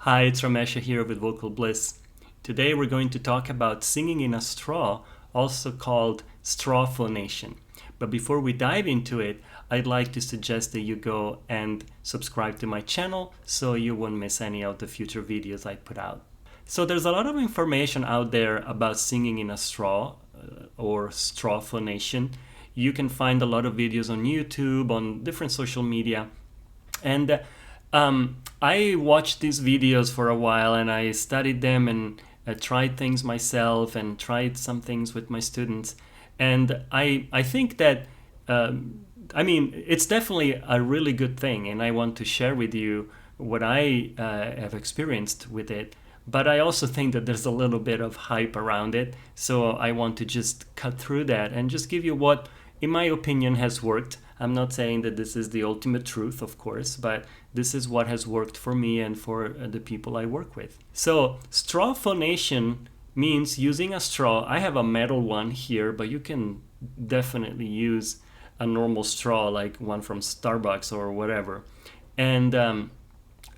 Hi, it's Ramesha here with Vocal Bliss. Today we're going to talk about singing in a straw, also called straw phonation. But before we dive into it, I'd like to suggest that you go and subscribe to my channel so you won't miss any of the future videos I put out. So there's a lot of information out there about singing in a straw or straw phonation. You can find a lot of videos on YouTube, on different social media. And I watched these videos for a while and I studied them and tried things myself and tried some things with my students. And I think that, it's definitely a really good thing. And I want to share with you what I have experienced with it. But I also think that there's a little bit of hype around it. So I want to just cut through that and just give you what, in my opinion, has worked. I'm not saying that this is the ultimate truth, of course, but this is what has worked for me and for the people I work with. So straw phonation means using a straw. I have a metal one here, but you can definitely use a normal straw, like one from Starbucks or whatever. And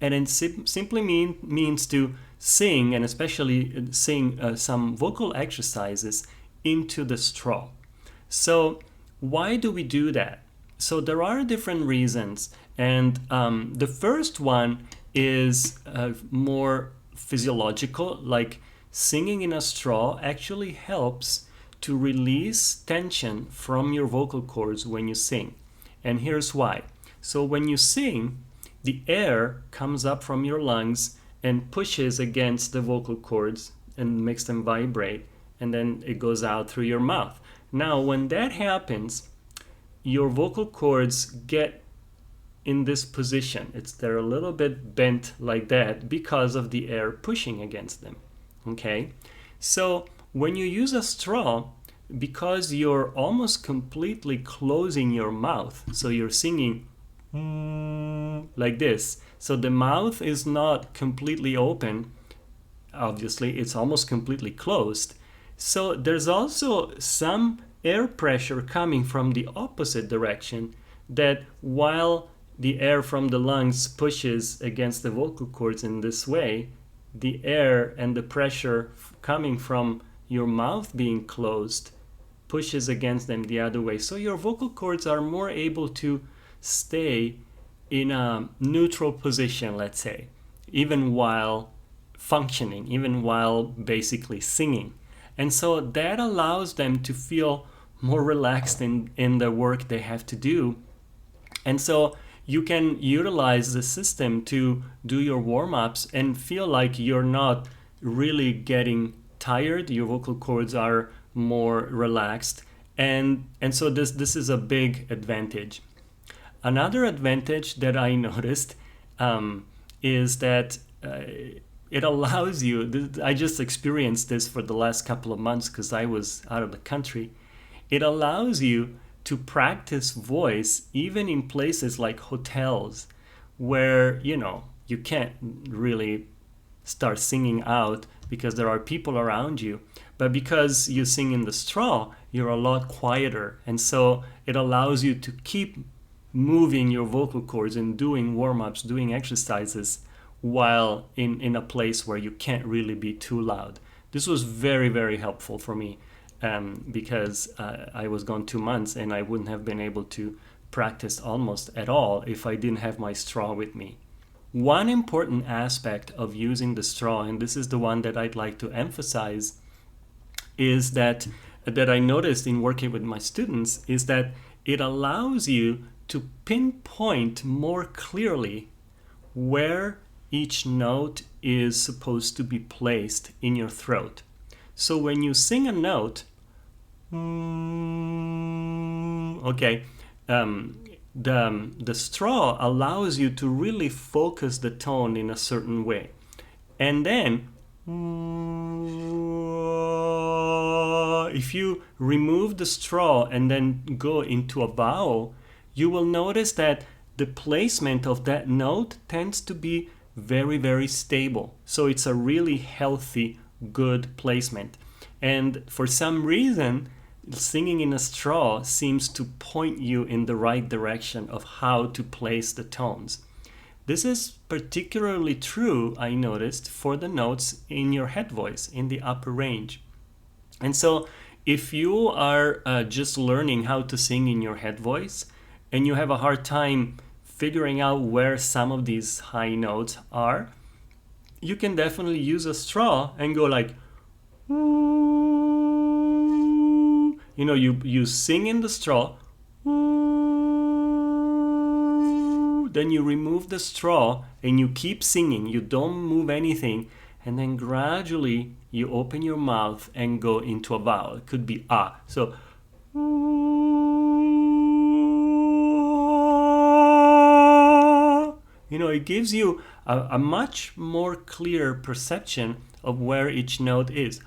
it simply means to sing, and especially sing some vocal exercises into the straw. So why do we do that? So there are different reasons, and the first one is more physiological, like singing in a straw actually helps to release tension from your vocal cords when you sing. And here's why. So when you sing, the air comes up from your lungs and pushes against the vocal cords and makes them vibrate, and then it goes out through your mouth. Now, when that happens, your vocal cords get in this position. They're a little bit bent like that because of the air pushing against them. Okay? So when you use a straw, because you're almost completely closing your mouth, so you're singing like this. So the mouth is not completely open. Obviously, it's almost completely closed. So there's also some air pressure coming from the opposite direction, that while the air from the lungs pushes against the vocal cords in this way, the air and the pressure coming from your mouth being closed pushes against them the other way. So your vocal cords are more able to stay in a neutral position, let's say, even while functioning, even while basically singing. And so that allows them to feel more relaxed in the work they have to do. And so you can utilize the system to do your warm-ups and feel like you're not really getting tired. Your vocal cords are more relaxed. And so this is a big advantage. Another advantage that I noticed is that it allows you, I just experienced this for the last couple of months because I was out of the country. It allows you to practice voice even in places like hotels where, you can't really start singing out because there are people around you. But because you sing in the straw, you're a lot quieter. And so it allows you to keep moving your vocal cords and doing warm-ups, doing exercises while in a place where you can't really be too loud. This was very, very helpful for me. Because I was gone 2 months and I wouldn't have been able to practice almost at all if I didn't have my straw with me. One important aspect of using the straw, and this is the one that I'd like to emphasize, is that I noticed in working with my students, is that it allows you to pinpoint more clearly where each note is supposed to be placed in your throat. So when you sing a note, the straw allows you to really focus the tone in a certain way. And then if you remove the straw and then go into a vowel, you will notice that the placement of that note tends to be very, very stable. So it's a really healthy, good placement. And for some reason, singing in a straw seems to point you in the right direction of how to place the tones. This is particularly true, I noticed, for the notes in your head voice, in the upper range. And so if you are just learning how to sing in your head voice and you have a hard time figuring out where some of these high notes are, you can definitely use a straw and go like, you know, you sing in the straw, then you remove the straw and you keep singing, you don't move anything, and then gradually you open your mouth and go into a vowel. It could be ah. So you know, it gives you a much more clear perception of where each note is.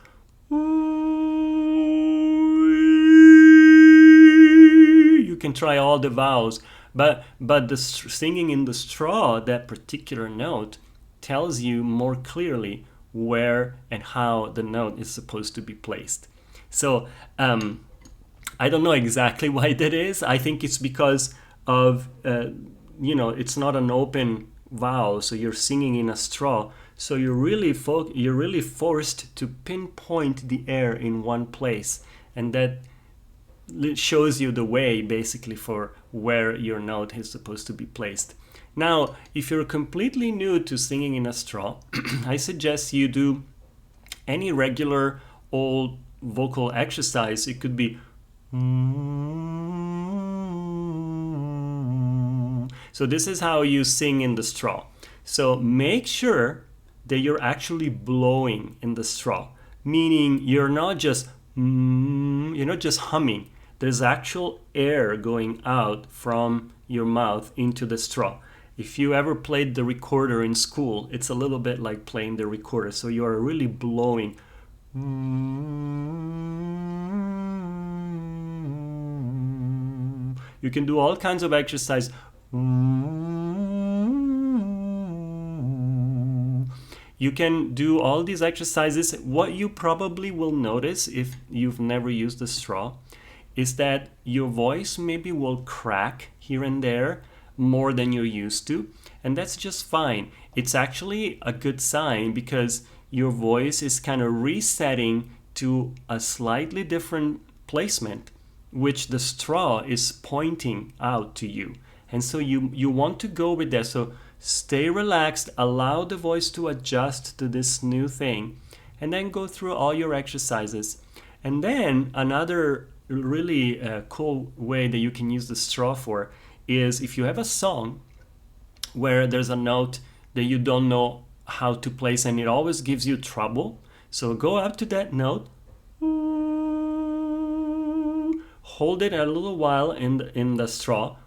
You can try all the vowels, but the singing in the straw, that particular note, tells you more clearly where and how the note is supposed to be placed. So I don't know exactly why that is. I think it's because of you know, it's not an open vowel, so you're singing in a straw, so you're really forced to pinpoint the air in one place, and that shows you the way basically for where your note is supposed to be placed. Now, if you're completely new to singing in a straw, I suggest you do any regular old vocal exercise. It could be so this is how you sing in the straw. So make sure that you're actually blowing in the straw, meaning you're not just humming. There's actual air going out from your mouth into the straw. If you ever played the recorder in school, it's a little bit like playing the recorder. So you are really blowing. You can do all kinds of exercise. You can do all these exercises. What you probably will notice if you've never used a straw is that your voice maybe will crack here and there more than you're used to, and that's just fine. It's actually a good sign because your voice is kind of resetting to a slightly different placement, which the straw is pointing out to you. And so you want to go with that. So stay relaxed, allow the voice to adjust to this new thing, and then go through all your exercises. And then another really cool way that you can use the straw for is if you have a song where there's a note that you don't know how to place and it always gives you trouble. So go up to that note, hold it a little while in the straw,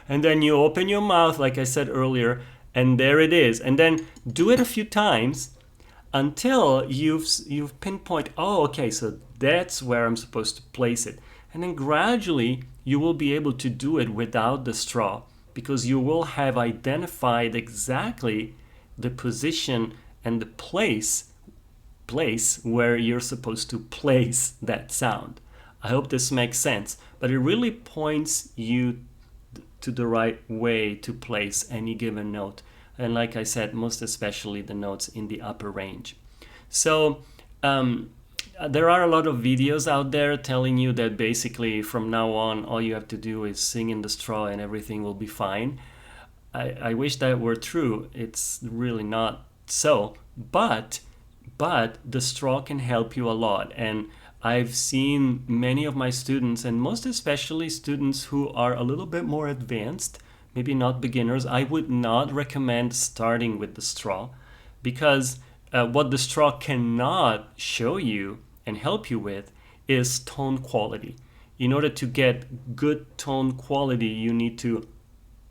and then you open your mouth like I said earlier, and there it is. And then do it a few times until you've pinpointed, oh, okay, so that's where I'm supposed to place it. And then gradually you will be able to do it without the straw, because you will have identified exactly the position and the place where you're supposed to place that sound. I hope this makes sense, but it really points you to the right way to place any given note. And like I said, most especially the notes in the upper range. So there are a lot of videos out there telling you that basically from now on all you have to do is sing in the straw and everything will be fine. I wish that were true. It's really not so, but the straw can help you a lot. And I've seen many of my students, and most especially students who are a little bit more advanced, maybe not beginners, I would not recommend starting with the straw, because what the straw cannot show you and help you with is tone quality. In order to get good tone quality, you need to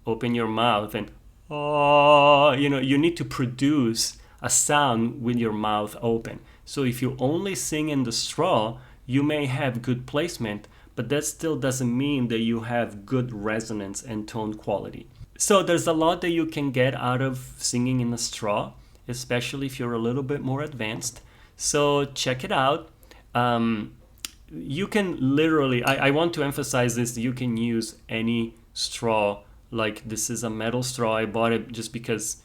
open your mouth and you need to produce a sound with your mouth open. So if you only sing in the straw, you may have good placement, but that still doesn't mean that you have good resonance and tone quality. So there's a lot that you can get out of singing in the straw, especially if you're a little bit more advanced. So check it out. you can literally, I want to emphasize this, you can use any straw. Like this is a metal straw. I bought it just because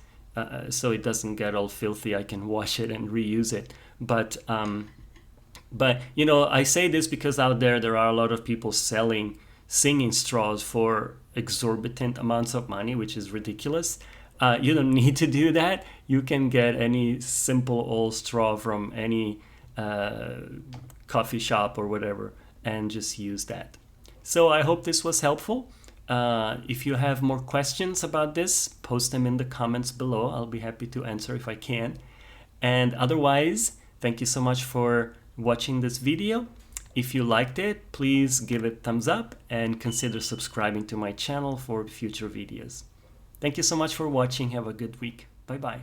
so it doesn't get all filthy. I can wash it and reuse it. But you know, I say this because out there are a lot of people selling singing straws for exorbitant amounts of money, which is ridiculous. You don't need to do that. You can get any simple old straw from any coffee shop or whatever and just use that. So I hope this was helpful. If you have more questions about this, post them in the comments below. I'll be happy to answer if I can. And otherwise, thank you so much for watching this video. If you liked it, please give it a thumbs up and consider subscribing to my channel for future videos. Thank you so much for watching. Have a good week. Bye bye.